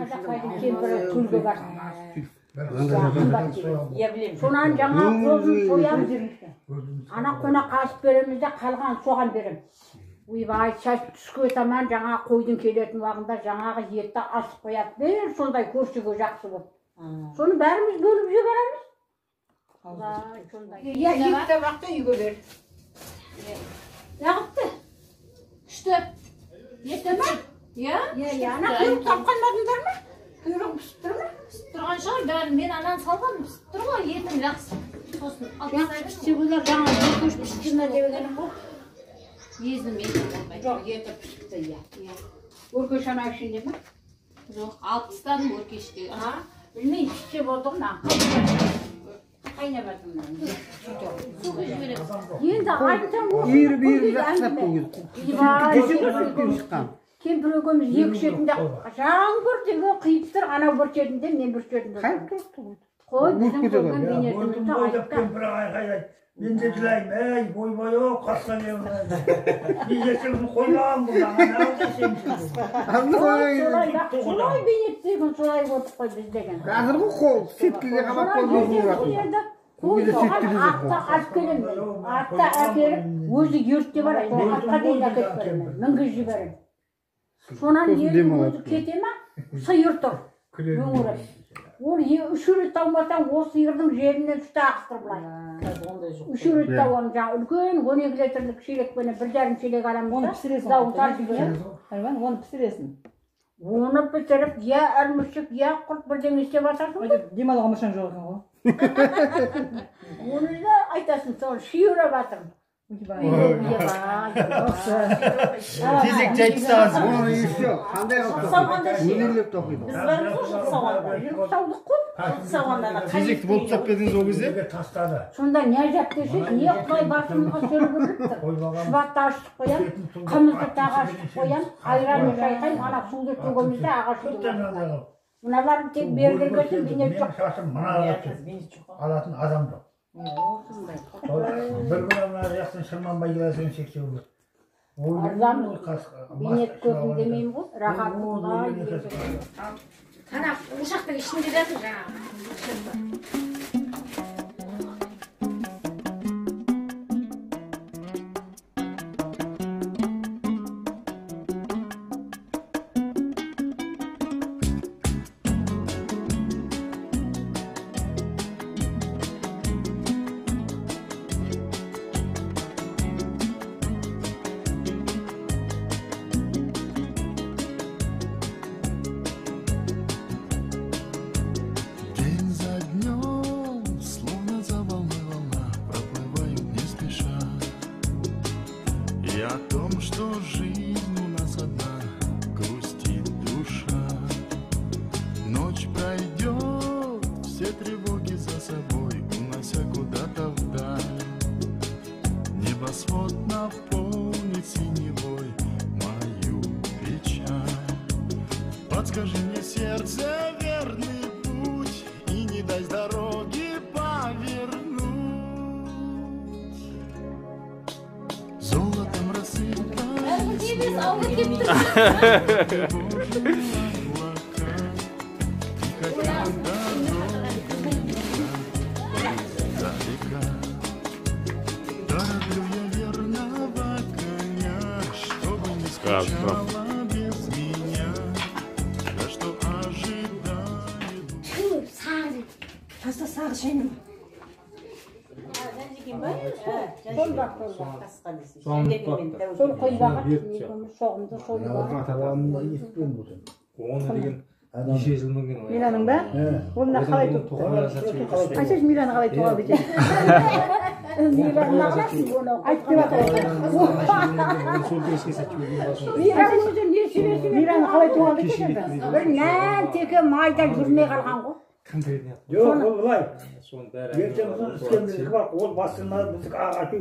Қазақайдың кемпірі күлге бар. Сонан жаңа қозын соям. Ана қона қасып береміз де қалған соған берем. Ойбай, шаш түске таман жаңа қойдың келетін уағында жаңағы етті асып қояды. Бер сондай көрсеге жақсы болып. Соны бәріміз бөліп жібереміз. Иә, екі табақты үйге бер. Жағыпты. Күшті. Еті ма? Иә? Ана құйрық тапқанмадыңдар ма? Құйрық пісіп тұр ма? Пісіп тұрған шығар, бәрі мен анан салғам, пісіп тұр ғой, етім жақсы. Сосын пісіп олар жаңа көш піскені дегенім ғой. Езім етім болмайды. Жоқ, еті пісіпті, иә. Өркеш ана ішінде ма? Жоқ, алып тастадым өркеште. Білмей, іште болдың ма? Қайнабадың ма? Суға жіберем. Енді айтсам осы... Ері жақсылап қойды. Кемпір өгеміз екі шетінде жаңбыр деген қиып тұр, анау бір шетінде, мен бір шетінде. Қой, біздің көрген бейнетімізді айтып. Кемпір айқайлайды. Мен де жылаймын, әй, бойбай-ау, қасқа мен есігін қоймаған бұлдан, анау десеңші. Солай бейнеттеген, солай отырып қой біз деген. Қазіргі қол, сеткеге қабат қол Қой, соған атта алып келемін. Атта әкеліп, өзі ертте барады. Атқа дейін әкеліп беремін, мінгіз жіберемін. Сонан елдің өзі кете ма, сиыр тұр, өңіріп. Ол үш рет таумасаң, ол сиырдың жерінен үсті ақыстырып лайды. Үш рет тауам жаңа, үлкен 12 литрлік шелекпені, 1,5 шелек аламыз. Оны пісіресің. Оны пісіресің. Оны пісіріп, я әрмішік, я құрт бірден істеп атасың ғой. Демалуға мұршаң жоқ екен ғой. Оны да айтасың, сол шиырап атырым. Тезек жайып тастағансың. Оны есі жоқ. Қандай қалып өнерлеп тоқиды. Біз бармыз ғой Саудық қой. Тезекті болып тастап бердіңіз ол кезде? Сонда не жап десек, не құлай басымызға сөргіріп тұр. Шұбатты ашытып қоям, қымызды тағы ашытып қоям, айранды шайқайм, ана суды төгімізді ағашы төгімізді. Мыналарын тек бергергесін, бейнет жоқ. Алатын адам жоқ. Бір күн ана жақтың Шырманбай келесен сексеуге. Арзамыз, бейнет көзім демеймін ғой, рахат құлай. Ана ошақтың ішінде жатыр жаңағы. Подскажи мне, сердце, верный путь, и не дай с дороги повернуть. Золотом Дороблю я верного коня, чтобы не скучала без меня. Да что ожидает. Таста сағы шайным. Сол қойбаға соғымды солуға. Оны деген неше жылдан кейін Мираның ба? Оны қалай Айшаш Мираны қалай туға бетеді? Мираны қаласың оны айтып Мираны қалай туға бетеді? Бір нән теке майда жүрмей қалған ғой. Жоқ, ол былай. Ертең үскенбіздікі бар, ол басына біздікі ағаты.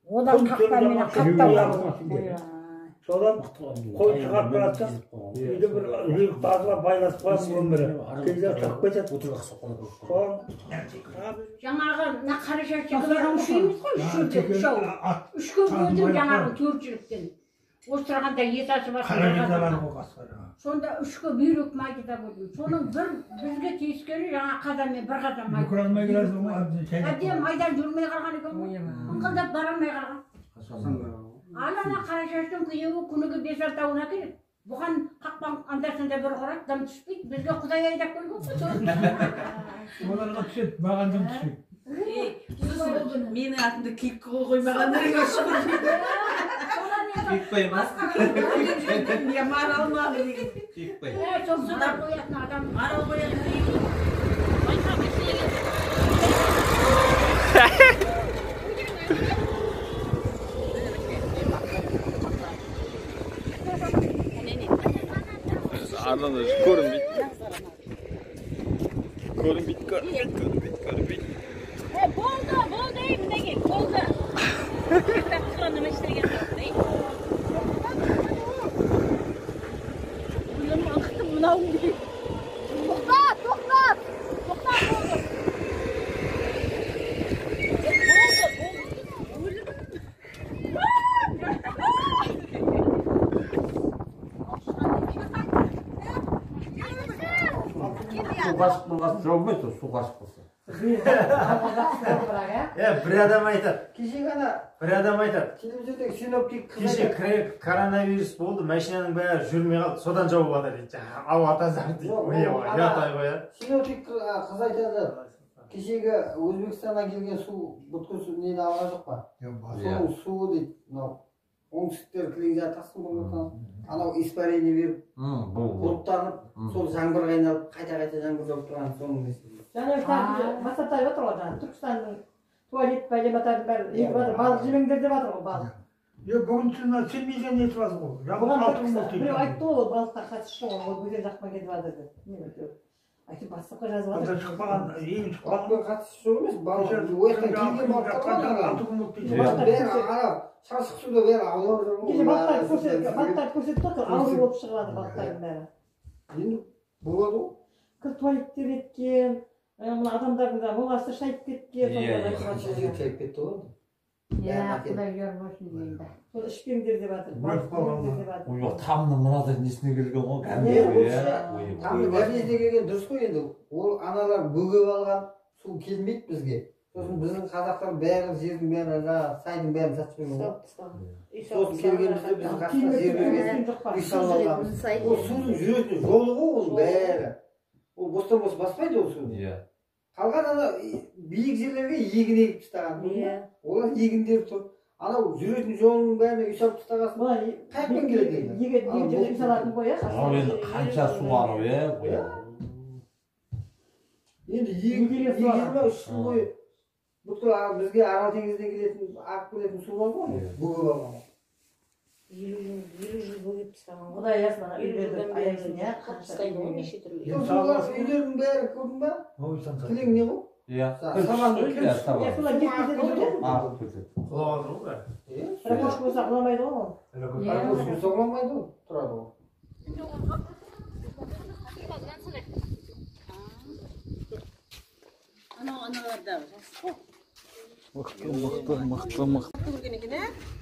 Одан қақтармен қақтау. Содан қой шығарып баратса, үйде бір жүйік тазыға байласып қоямын өмірі. Кейде шығып кетеді. Жаңағы қара шашыға үшеуміз ғой, үшке бөлдім жаңағы төрт жіліктен. Осы тұрғанда ет ашып қара жезалар қоғасқа жаңағы. Сонда үшке бүйрек майды да көрдім. Соның бір бізге тиіскені жаңа қазанмен бір қазан май. Бүкір алмай келесің ғой, әбден майдан жүрмей қалған екен ғой. Ыңқылдап бара алмай қалған. Ана қара шаштың күйеуі күніге 5-6 тауын әкеледі. Бұған қақпан анда-санда бір құрат, дым түспейді. Бізге Құдай айдап келген ғой. оларға түседі, маған дым түспейді. Менің атымды киік қоймағандарыңа шүкір. Киік қоймас. Я мара алмады деген. Киік қой. Соңсына қоятын адам. Мара қоятын. Anladın, görünbeyt. Boldu evimdeki, boldu. Kıranım işlerken değil. Bunun akıttım buna oldu. Toklat boldu. Su kaşık bulması çok mu? Su kaşık bulsa. Bir adam aytar. Bir adam aytar. Kişi koronavirüs oldu, maşinanın bayağı жүрмей қалды, содан жауып жатыр дейді. Ау атазар дейді. Ұятай қояды. Синоптик қыз айтады. Кешегі Өзбекстаннан келген су бүткіл су нені алған жоқ па? Соның суы дейді. Оңтүстіктер кілең тасқын болғандықтан анау испарение беріп, бұлттанып, сол жаңбырға айналып, қайта жаңбыр жауып тұрған соның несі. Жаңа бастап айтып отыр ғой, Түркістанның туалет пәлематардың бәрі егіп жатыр, балық жемеңдер деп жатыр ғой, балық. Бүгін сенбейсен нетіп жатыр ғой. Біреу айтты ғой, балыққа қатысы жоқ, ол бөтен жақпан кетіп жатыр деп. Айтып бастапқа жазып жатыр. Шықпаған, ең шықпаған. Балықпен қатысы жоқ емес, балық ойықтан келген балықтар шаршық суда бәрі аулап жүрген. Кеше балықтарды көрсетіп тұр, ауру болып шығып жатыр балықтардың бәрі. Енді болады ғой. Туалеттер еткен, мына адамдардың да моласы шайып кеткен. Шайып кетті ғой. Құдай көрмесін дейді. Сол ішпеңдер деп жатыр. Тамның мынадай несіне келген ғой, тамның нәресіне келген дұрыс қой енді. Ол аналар бөгеп алған су келмейді бізге. Сосын біздің қазақтар бәрі жердің бәрі, сайдың бәрін сатып берген ғой. Сосын келгенімізде біздің қасына жер берген, үй салып алғанбыз. Ол судың жүретін жолы ғой ол бәрі. Ол бостан-бос баспайды ол суды. Қалған ана биік жерлерге егін егіп тастаған. Олар егіндер тұр. Анау жүретін жолының бәріне үй салып тастағасын. Қайықпен келеді енді. Егер үй салатын қоя. Енді қанша су анау, енді егерме 3 жыл бойы бүткіл бізге Арал теңізінен келетін, ағып келетін су бар ғой, бөгіп алған. 50 жыл бөгеп тастаған. Құдай аясын үйлерді аясын, иә? Үйлердің бәрі көрдің ба? Кілең не ғой? Иә. Саманды Солар кеткізеді ғой. Құлаватыр ғой бәрі. Ракошка болса құламайды ғой ол. Ракошка болса құламайды ғой, тұрады ғой. Аналарда Мықты.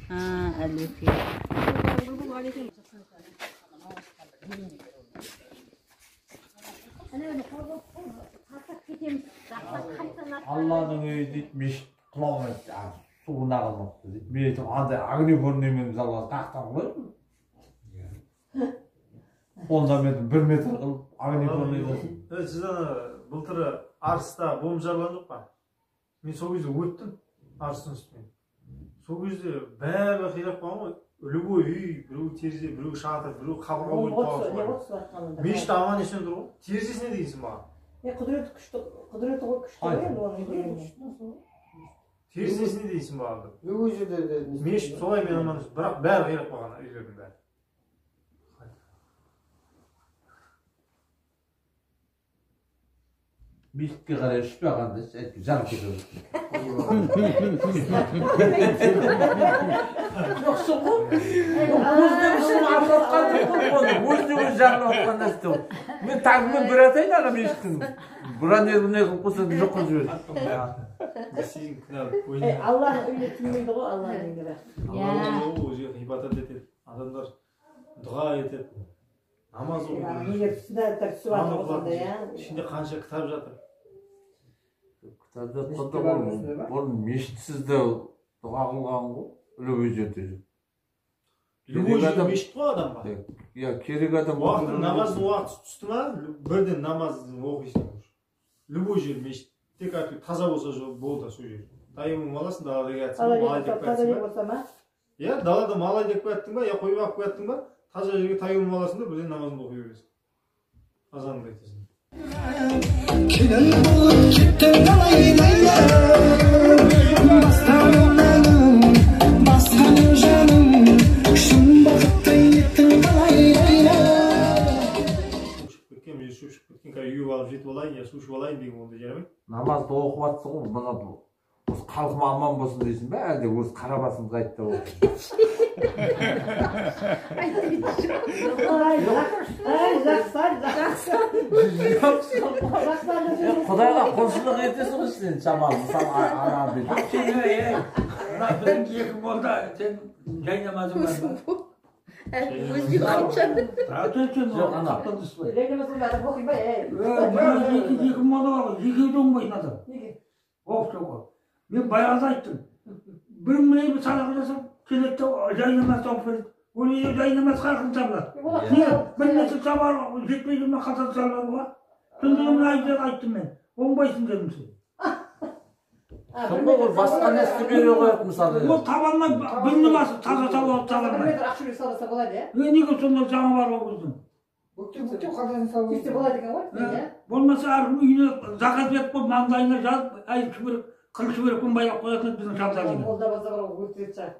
әлбетте. Алланың үйі дейді, мешіт құламайды, суына қалмапты дейді. Мен айтып, андай огнепорныймен жалғас қақтан қылайын. Фундаменті 1 метр қылып, огнепорныйды. Сіз былтыры Арыста бомб жарылған жоқ па? Мен сол кезде өттім Арыстың үстімен. Сол кезде бәрі қирап қалған ғой. Любой үй, біреу терезе, біреу шатыр, біреу қабырға ойып қалған. Мешіт аман есен тұр ғой. Терезесіне дейсің маған. Құдіреті ғой күшті ғой енді оның дегенде. Терезесіне дейсің маған. Любой жерде мешіт солай мен аман есен. Бірақ бәрі қирап қалған үйлердің бәрі. Мешітке қарай ұшып қалғанда жарып кетеді. Жоқсың ғой? Өзіне жағын отқанда істеу. Мен тағымен бір атайын ана мешіттің. Бұра не қылып қойса жоқ қылып жібереді. Алланың үйіне тимейді ғой, Алланың үйіне. Алланың үйіне ғибадат етеді. Адамдар дұға етеді. намаз оқу егер снарядтар түсіп жатыр болсанда иә ішінде қанша кітап жатыр. Кітап жатқанда бұрын мешітсіз де дұға қылған ғой любой жерде. Любой жерде мешіт қой адамға. Иә, керек адам уақыты намаздың уақыты түсті ма бірден намазды оқисың. Любой жер мешіт. Тек таза болса болды сол жер. Тайымың аласың, далада кетсің, малай деп кетсің ба? Иә, далада малай деп кеттің ба, я қойып алып кеттің ба, таза жерге тайымың аласың да бірден намазыңды оқи бересің. Азаныңды айтасың. Үйіп алып жетіп алайын, я сушып алайын деген онда жарамайды. Намазды оқып жатсың ғой, мына осы халқым аман болсын дейсің бе, әлде осы қара басымызға айтты ғой. Құдайға құлшылық етесің ғой сен шамалы, мысалы ана бүйт. Біздің 2 молда сен жай намазың бар ма? өзге айтшады. Жоқ, ана. Жай намазың бар оқи ма? 2 молда бар ғой, 2-ді оңбайтын адам. Неге? Оқып мен баяғыда айттым. Бір міне бір садақа жасап, келеді жай намаз тауып береді. Ол жай намаз қарқын табылады. Не, бір нәрсе сабар жетпейді ме қатар салады ма? Түнде айттым мен. Оңбайсың дедім сен. Ол басқа нәрсе бере қояды мысалы. Ол таба алмай, білінім асып, таза табалмай. Бір ақшыры саласа болады, иә? Неге сонда жаңа бар ол біздің? Бүктеп қадағын салып. Кесте болады екен ғой? Болмаса әркім үйіне зақат беріп қойып, маңдайына жазып, қыл шүберекпен байлап қоятын біздің шалдарына. Ол да базар өтірік шығар.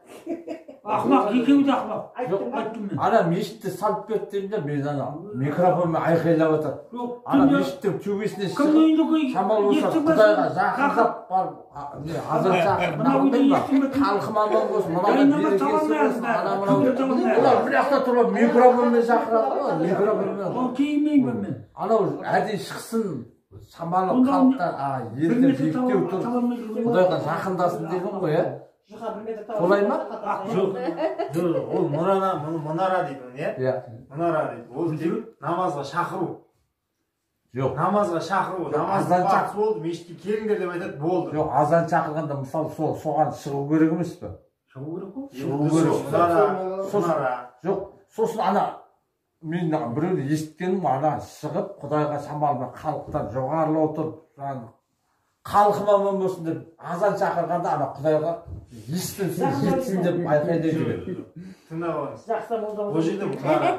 Ақымақ, екеуі де ақымақ. Айттым мен. Ана мешітті салып берді деймін, мен ана микрофонмен айқайлап жатады. Ана мешіттің төбесіне шығып, шамал болса Құдайға жақындап барып, азан шақырып, нағылдың ба? Халқым аман болсын, мынауға берекесі болсын, мынау бір жақта тұрып микрофонмен шақырады ғой, микрофонмен. Ол кейімеймін мен. Анау әдейі шықсын, шамалы халықтан, елді биіктеу тұрып, Құдайға жақындасын деген ғой, ә? Солай ма? Жоқ, ол мұнара дейді, иә? Мұнара дейді. Ол тек намазға шақыру. Жоқ. Намазға шақыру. Намаздан уақыт болды, мешітке келіңдер деп айтады, болды. Жоқ, азан шақырғанда мысалы соған шығу керек емес пе? Шығу керек қой? Шығу керек. Мұнара. Жоқ, сосын ана мен біреуді естігенім ана шығып Құдайға шамалымен халықтан жоғарылау отырып, халқым аман болсын деп азан шақырғанда ана Құдайға естілсін, жетсін деп айқайлай жүреді. Тыңдап алыңыз. Ол жерде мұнара.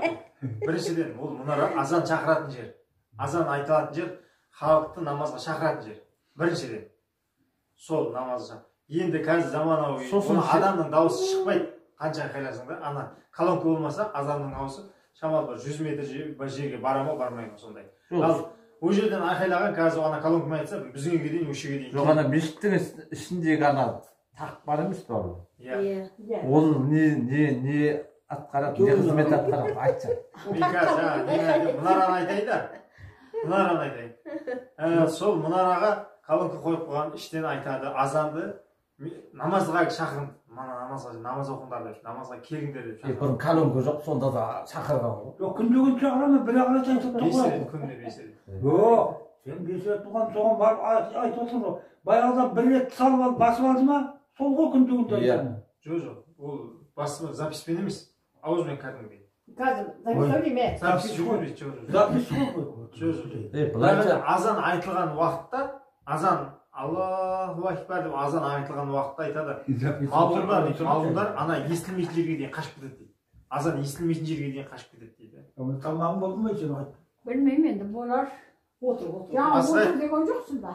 Біріншіден, ол мұнара азан шақыратын жер. Азан айтылатын жер, халықты намазға шақыратын жер. Біріншіден. Сол намазға. Енді қазір заманауи, адамның дауысы шықпайды. Қанша айқайласың да, ана колонка болмаса, азанның дауысы шамалы 100 метр жерге бара ма, бармай ма сондай. Ал ол жерден айқайлаған қазір ана колонкамен айтса, біздің үйге дейін, өшеге дейін. Жоқ, ана мешіттің ішіндегі ана тақ бар емес пе ол? Иә. Ол не атқарады, не қызмет атқарады, айтшы. Мұнараны айтайын да. Мұнараны айтайын. Сол мұнараға колонка қойып қойған, іштен айтады, азанды намазға шақырын. Намаз оқыңдар деп, намазға келіңдер деп шақырын. Бұрын колонка жоқ, сонда да шақырған ғой. Жоқ, күнде шақырама, бір ағына айтып қояды. Күнде беседі. Жоқ, сен беседі туған соған барып айтып отырсың ғой. Баяғыда бір рет салып алып басып алды ма, сол ғой күнде айтады. Жоқ, ол басып записпен емес, ауызбен кәдімгідей. Қазір запись ме? Запись жүргізбейді, жоқ. Запись ғой. Жоқ. Азан айтылған уақытта, азан Аллаху акбар деп азан айтылған уақытта айтады. Малғұндар ана естілмейтін жерге дейін қашып кетеді дейді. Азан естілмейтін жерге дейін қашып кетеді дейді. Тамағың болды ма сен айт? Білмеймін енді болар. Отыр. Жаңа отыр деген жоқсың ба?